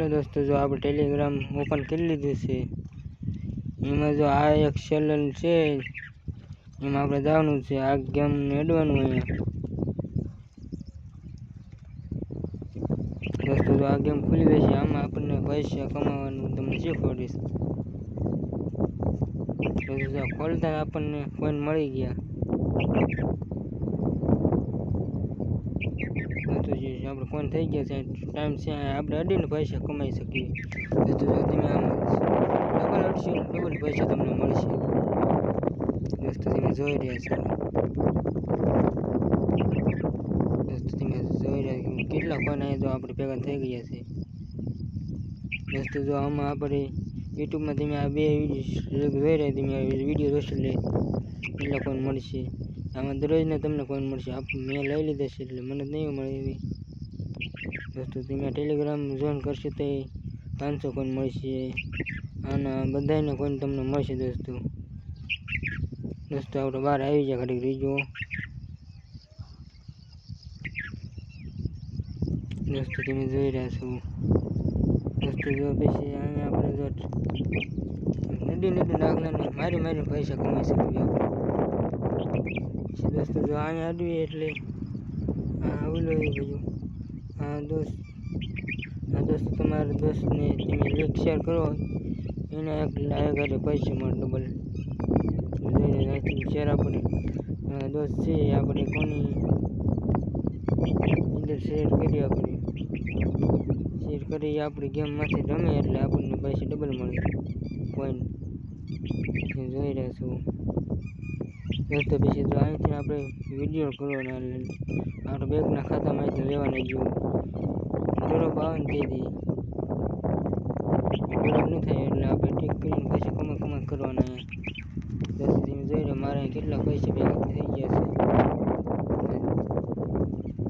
Hello दोस्तों, जो आप टेलीग्राम ओपन कर लीधुं छे एमां जो आ एक चैनल छे एमां आपणे जवानुं छे। आ गेम ने एडवानुं अहींया दोस्तों। जो आ गेम खुली जशे आमां आपणे पैसा कमावानुं तमने शीखवाडीश। दोस्तों जो खोलता आपणे कोइन मळी गया। दोस्तों जी आपणे कोइन थई गया छे, टाइम छे आपणे अडीने पैसा कमाई सकीए। दोस्तों जो तमे आम डबल अडशो डबल पैसा तमने मळशे। दोस्तों तमे जोई रह्या छो। दोस्तों तमे जोई रह्या કેટલા કોइन आया जो आपणे भेगा थई गया छे। दोस्तों जो आमां आपणे यूट्यूब में तमे आ बे जोई रह्या तमे विडियो जोशो એટલે કેટલા કોइन મળશે। आमां दररोजना तमने कोइन મળશે। मैं लई लीधा छे એટલે મને नहीं મળે एवी। दोस्तों तमे टेलीग्राम જોઈન करशो तो 500 कोइन મળશે। आना बधाने कोइन तमने મળશે दोस्तों। दोस्तों आपणे बहार આવી ગયા ઘડીક રીજો। दोस्तों तमे જોઈ રહ્યા છો। दोस्तों जो પછી અહીંયા આપણે જો નડી નાગલાને મારી પૈસા કમાઈ શકીએ આપણે। दोस्तों जो અહીંયા આડવી એટલે આ ઓલો એ ગયું। हाँ दोस्त तुम्हारे दोस्त ने तमे लिंक शेयर करो एने एक घरे पैसे मळे डबल शेयर आपणे दोस्त छे आपणे कोनी अंदर शेयर करी आपणे शेयर करी आपणी गेम मांथी रमे એટલે આપણને पैसे डबल મળે કોइन જોઈ રહ્યા છો। दोस्तों પછી જો અહીંથી આપણે વિડિયો કરવાનો આપણે બેંકના ખાતામાંથી લેવાના જો બરોબર આવે ને તેથી બરોબર નહીં થાય એટલે આપણે ઠીક કરીને પૈસા કમા કરવાના। दोस्तों તમે જોઈ રહ્યા મારા કેટલા પૈસા ભેગા થઈ ગયા છે।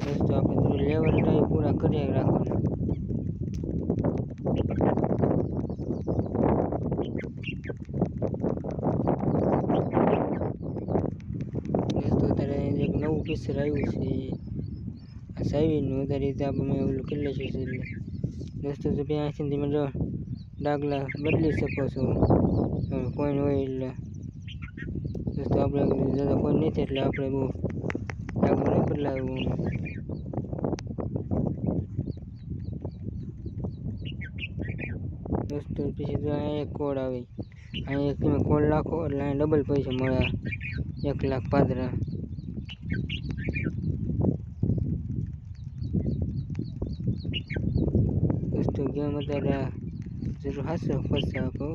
दोस्तों આપણે લેવલ પૂરા કરી રાખવાના। दोस्तों અત્યારે એક નવું ફીચર આવ્યું છે આ સાઈવીનું અત્યારે રીતે આપણે ઓલું કરી લઈશું એટલે। दोस्तों જો અહીંથી તમે જો ડાગલા બદલી શકો છો કોઈન હોય એટલે। दोस्तों આપણે જ્યાદા કોઈન નથી એટલે આપણે બહુ ડાગલું નહીં બદલાવું। दोस्तों પછી જો અહીંયા એક કોડ આવે અહીંયા એક તમે કોડ નાખો એટલે અહીંયા ડબલ પૈસા મળે 1 લાખ પાદરા। दोस्तों गेम અત્યારે જરૂર હાસો ફરશે આપો।